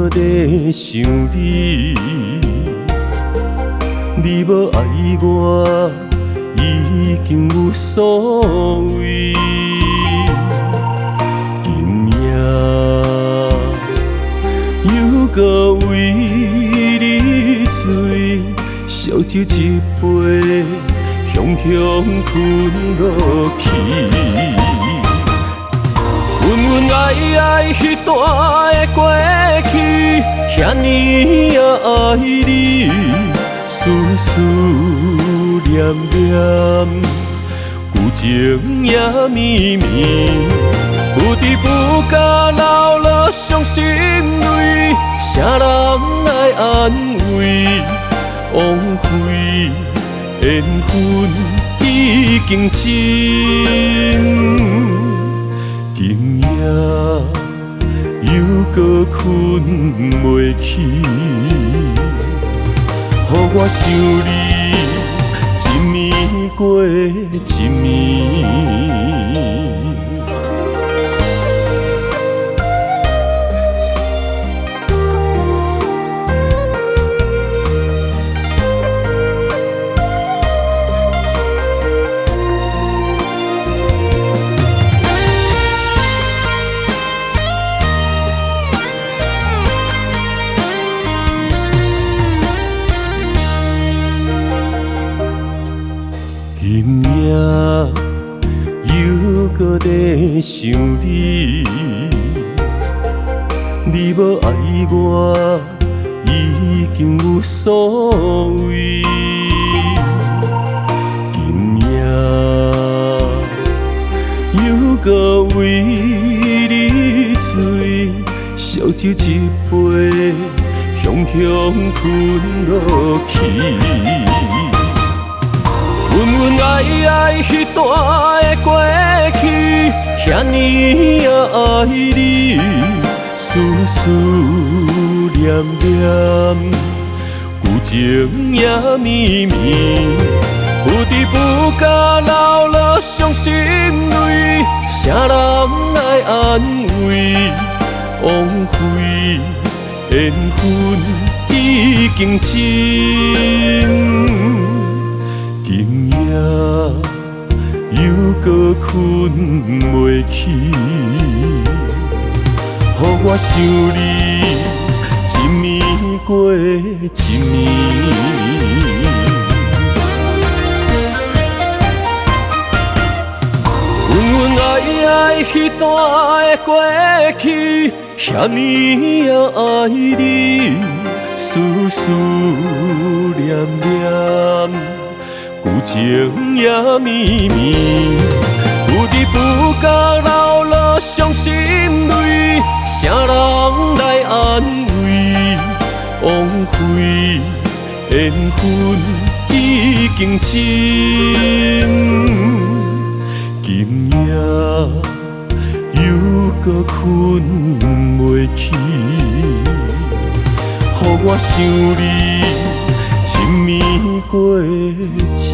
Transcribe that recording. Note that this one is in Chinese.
搁在想你，你无爱我，已经无所谓。今夜又搁为你醉，烧酒一杯，雄雄吞落去。恩恩爱爱迄段的过去，遐尼爱你，思思念念，旧情也绵绵。不知不觉流落伤心泪，啥人来安慰？枉费缘分已经尽。今夜又搁困袂去，予我想你一暝过一暝。今夜又搁在想你，你无爱我，已经无所谓。今夜又搁为你醉，烧酒一杯，雄雄吞落去。恩恩爱爱迄段的过去，遐尼爱你，思思念念，旧情也绵绵。不知不觉流落伤心泪，啥人来安慰？枉费缘分已经尽。今夜又搁困袂去，予我想你一暝过一暝。恩恩爱爱迄段的过去，遐尼爱你，思思念念。旧情也绵绵，不知不觉流落伤心泪，啥人来安慰？枉费缘分已经尽。今夜又搁困袂去，予我想你一暝过一暝。